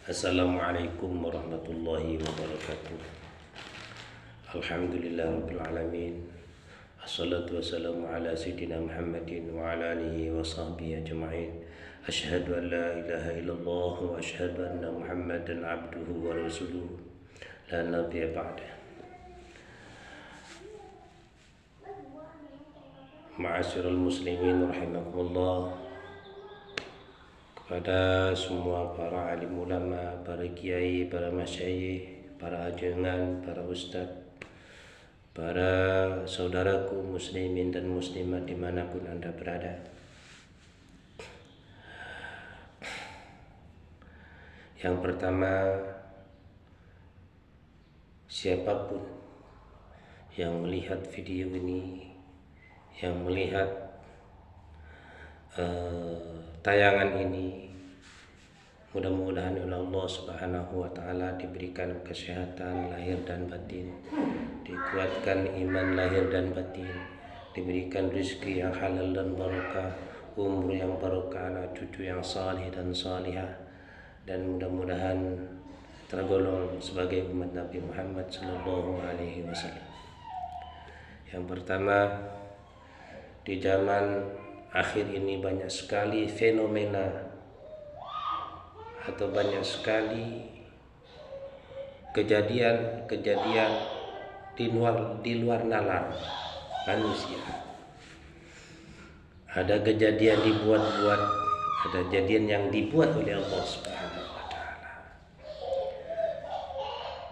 Assalamualaikum warahmatullahi wabarakatuh. Alhamdulillah rabbil alamin. Assalatu wassalamu ala sayyidina Muhammadin wa ala alihi wa sahbihi ajma'in. Asyhadu an la ilaha illallah wa asyhadu anna Muhammadan abduhu wa rasuluhu la nabiyya ba'dah. Ma'asyiral muslimin rahimakumullah. Kepada semua para alim ulama, para kiai, para masyayikh, para ajengan, para ustadz, para saudaraku muslimin dan muslimat dimanapun Anda berada. Yang pertama, siapapun yang melihat video ini, yang melihat tayangan ini, mudah-mudahan oleh Allah Subhanahu wa taala diberikan kesehatan lahir dan batin, dikuatkan iman lahir dan batin, diberikan rezeki yang halal dan barokah, umur yang barokah, anak cucu yang salih dan salihah, dan mudah-mudahan tergolong sebagai umat Nabi Muhammad sallallahu alaihi wasallam. Yang pertama, di zaman akhir ini banyak sekali fenomena atau banyak sekali kejadian-kejadian di luar nalar manusia. Ada kejadian dibuat-buat, ada kejadian yang dibuat oleh Allah Subhanahu wa taala.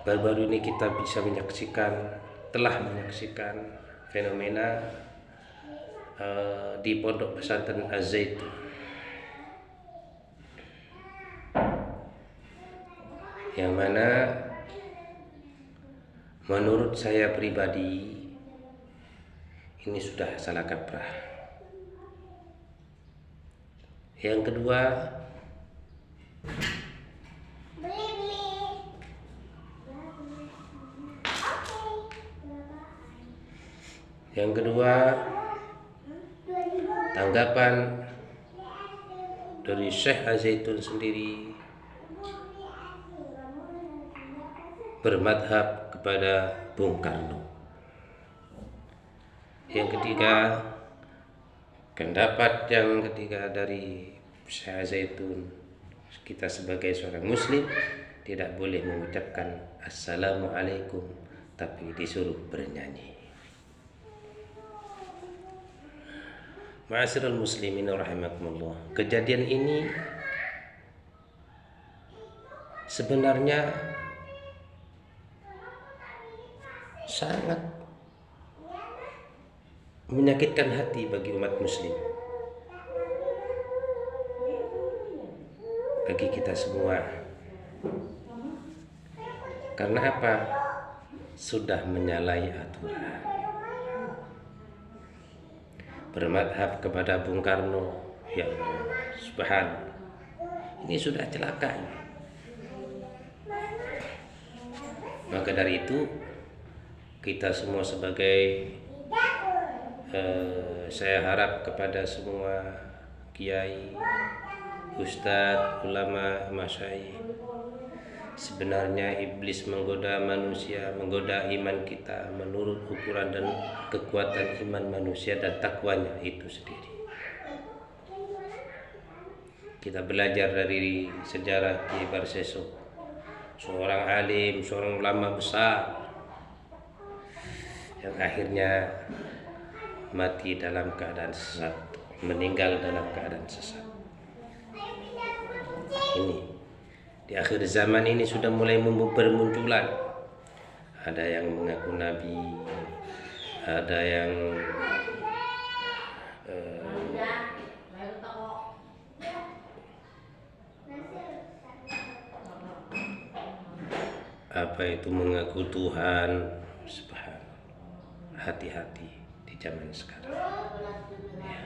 Baru-baru ini kita telah menyaksikan fenomena di Pondok Pesantren Az-Zaitun, yang mana menurut saya pribadi ini sudah salah kaprah. Yang kedua, tanggapan dari Syekh Az-Zaitun sendiri bermadhab kepada Bung Karno. Yang ketiga, pendapat yang ketiga dari Syekh Az-Zaitun, kita sebagai seorang muslim tidak boleh mengucapkan Assalamualaikum, tapi disuruh bernyanyi. Ma'asyiral muslimin rahimakumullah. Kejadian ini sebenarnya sangat menyakitkan hati bagi umat muslim, bagi kita semua. Karena apa? Sudah menyalahi aturan. Bermadhab kepada Bung Karno, ya Allah subhan, ini sudah celaka. Maka dari itu kita semua sebagai saya harap kepada semua kiai, ustadz, ulama, masyayikh, sebenarnya iblis menggoda manusia, menggoda iman kita menurut ukuran dan kekuatan iman manusia dan takwanya itu sendiri. Kita belajar dari sejarah Ki Barseso, seorang alim, seorang ulama besar yang akhirnya mati dalam keadaan sesat, meninggal dalam keadaan sesat. Ini di akhir zaman ini sudah mulai bermunculan. Ada yang mengaku nabi, ada yang mengaku Tuhan. Subhanallah. Hati-hati di zaman sekarang. Ya.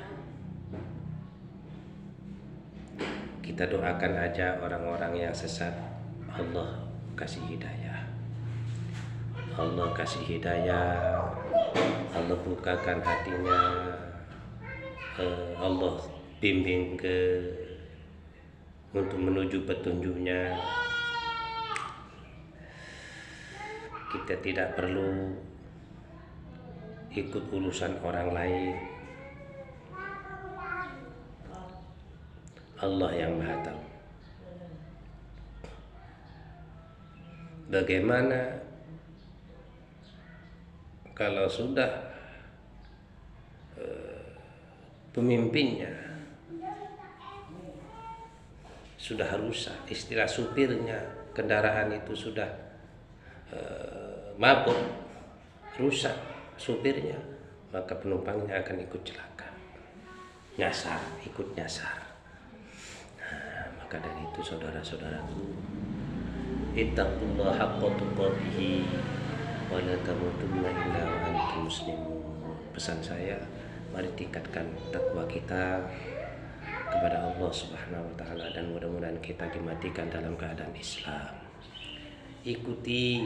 Kita doakan aja orang-orang yang sesat, Allah kasih hidayah. Allah kasih hidayah, Allah bukakan hatinya, Allah bimbing untuk menuju petunjuknya, kita tidak perlu ikut urusan orang lain. Allah yang Maha Tahu. Bagaimana kalau sudah pemimpinnya sudah rusak, istilah supirnya kendaraan itu sudah mabuk, rusak supirnya, maka penumpangnya akan ikut celaka, ikut nyasar. Nah, maka dari itu saudara-saudaraku, ittaqullaha haqqa tuqatih wa la tamutunna illa wa antum muslimun. Pesan saya, mari tingkatkan takwa kita kepada Allah Subhanahu wa taala, dan mudah-mudahan kita dimatikan dalam keadaan Islam. Ikuti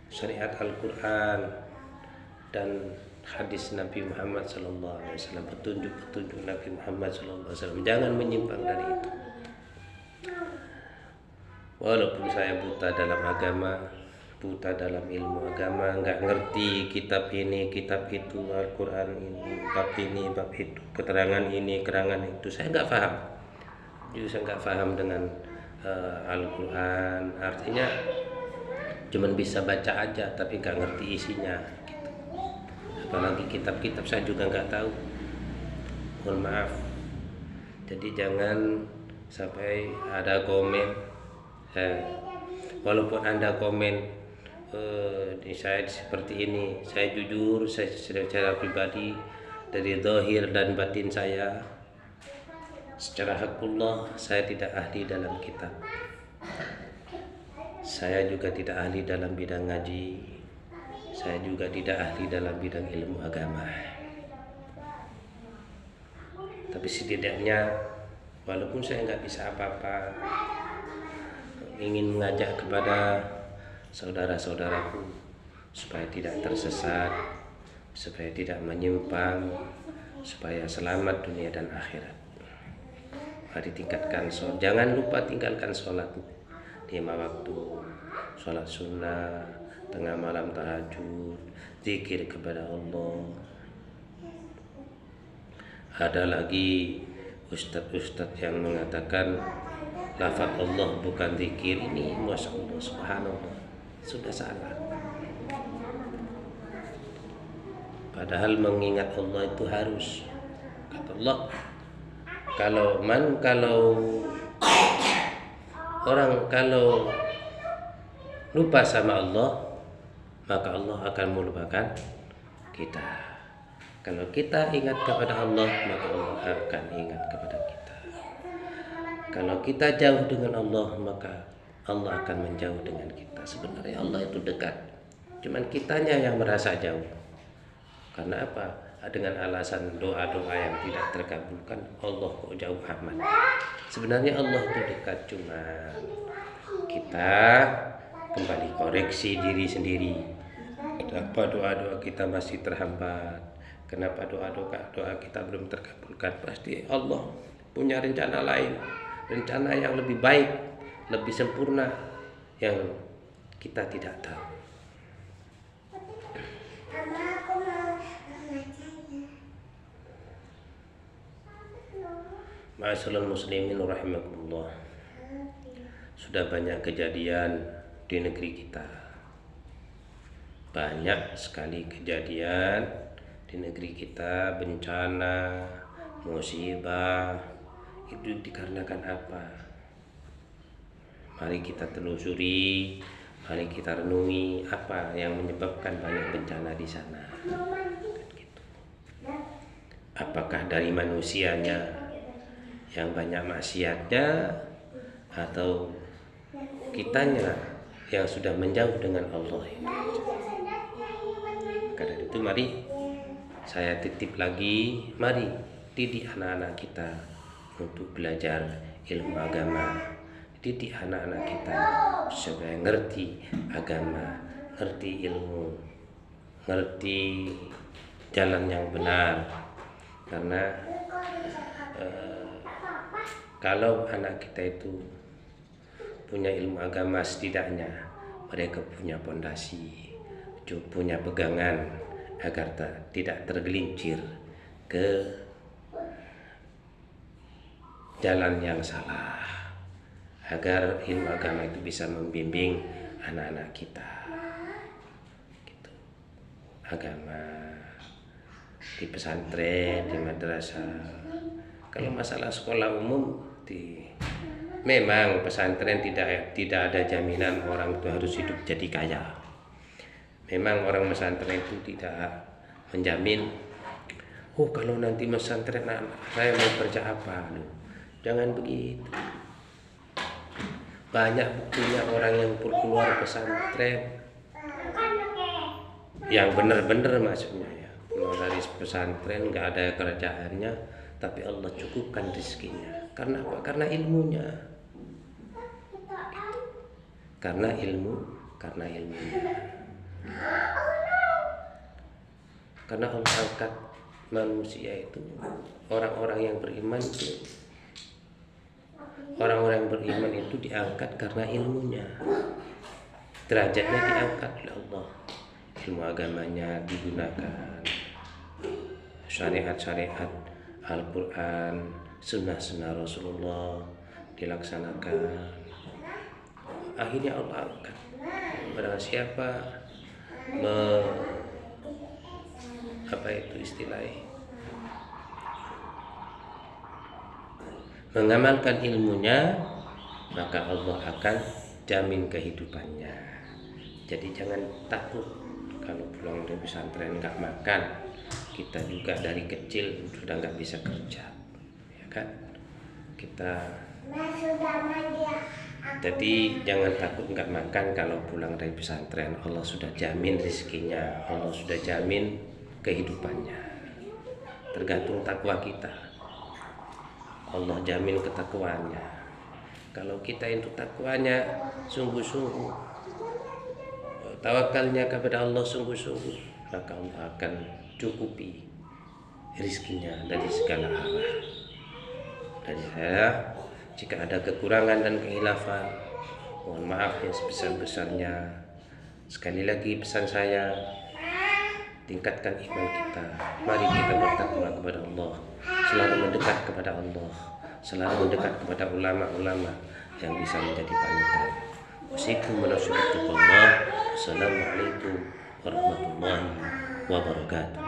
syariat Al-Qur'an dan hadis Nabi Muhammad sallallahu alaihi wasallam, petunjuk-petunjuk Nabi Muhammad sallallahu alaihi wasallam. Jangan menyimpang dari itu. Walaupun saya buta dalam agama, buta dalam ilmu agama, nggak ngerti kitab ini, kitab itu, Al-Quran ini, bab itu, keterangan ini, keterangan itu, saya nggak paham. Jadi saya nggak paham dengan Al-Quran. Artinya cuman bisa baca aja, tapi nggak ngerti isinya. Gitu. Apalagi kitab-kitab saya juga nggak tahu. Mohon maaf. Jadi jangan sampai ada komen. Walaupun Anda komen saya seperti ini, saya jujur, saya secara pribadi dari zahir dan batin saya, secara hakullah saya tidak ahli dalam kitab. Saya juga tidak ahli dalam bidang ngaji. Saya juga tidak ahli dalam bidang ilmu agama. Tapi setidaknya walaupun saya nggak bisa apa-apa, ingin mengajak kepada saudara-saudaraku supaya tidak tersesat, supaya tidak menyimpang, supaya selamat dunia dan akhirat. Mari tingkatkan sholat. Jangan lupa tinggalkan sholat 5 waktu, sholat sunnah, tengah malam tahajud, zikir kepada Allah. Ada lagi ustadz-ustadz yang mengatakan lafaz Allah bukan zikir. Ini Masya Allah, subhanallah, sudah salah. Padahal mengingat Allah itu harus. Kata Allah, kalau lupa sama Allah, maka Allah akan melupakan kita. Kalau kita ingat kepada Allah, maka Allah akan ingat kepada kita. Kalau kita jauh dengan Allah, maka Allah akan menjauh dengan kita. Sebenarnya Allah itu dekat, cuman kitanya yang merasa jauh. Karena apa? Dengan alasan doa-doa yang tidak terkabulkan, Allah kok jauh amat. Sebenarnya Allah itu dekat, cuman kita kembali koreksi diri sendiri. Kenapa doa-doa kita masih terhambat? Kenapa doa kita belum terkabulkan? Pasti Allah punya rencana lain, rencana yang lebih baik, lebih sempurna, yang kita tidak tahu. Ma'asyiral muslimin rahimakumullah. Sudah banyak kejadian di negeri kita. Banyak sekali kejadian di negeri kita, bencana, musibah. Itu dikarenakan apa? Mari kita telusuri, mari kita renungi apa yang menyebabkan banyak bencana di sana. Gitu. Apakah dari manusianya yang banyak maksiatnya, atau kitanya yang sudah menjauh dengan Allah? Karena itu mari saya titip lagi, mari didik anak-anak kita untuk belajar ilmu agama. Didik anak-anak kita supaya ngerti agama, ngerti ilmu, ngerti jalan yang benar. Karena kalau anak kita itu punya ilmu agama, setidaknya mereka punya pondasi, punya pegangan agar tidak tergelincir ke jalan yang salah, agar ilmu agama itu bisa membimbing anak-anak kita gitu. Agama di pesantren, di madrasah. Kalau masalah sekolah umum, memang pesantren tidak ada jaminan orang itu harus hidup jadi kaya. Memang orang pesantren itu tidak menjamin, kalau nanti pesantren saya mau kerja apa. Jangan begitu. Banyak buktinya orang yang keluar pesantren yang benar-benar maksudnya ya, keluar dari pesantren nggak ada kerjaannya, tapi Allah cukupkan rezekinya. Karena apa? Karena ilmunya. Karena ilmunya. Karena Allah angkat manusia itu, orang-orang yang beriman itu diangkat karena ilmunya. Derajatnya diangkat oleh Allah. Ilmu agamanya digunakan, syariat-syariat Al-Quran, sunnah-sunnah Rasulullah dilaksanakan. Akhirnya Allah angkat. Barang siapa mengamalkan ilmunya, maka Allah akan jamin kehidupannya. Jadi jangan takut kalau pulang dari pesantren nggak makan. Kita juga dari kecil sudah nggak bisa kerja, ya kan? Jadi jangan takut nggak makan kalau pulang dari pesantren. Allah sudah jamin rezekinya, Allah sudah jamin kehidupannya. Tergantung takwa kita. Allah jamin ketakwaannya. Kalau kita itu takwanya sungguh-sungguh, tawakalnya kepada Allah sungguh-sungguh, maka Allah akan cukupi rezekinya dari segala arah. Dari saya, jika ada kekurangan dan kehilafan, mohon maaf yang sebesar-besarnya. Sekali lagi pesan saya, tingkatkan iman kita. Mari kita bertakwa kepada Allah, selalu mendekat kepada Allah, selalu mendekat kepada ulama-ulama yang bisa menjadi panutan. Wassalamualaikum warahmatullahi wabarakatuh.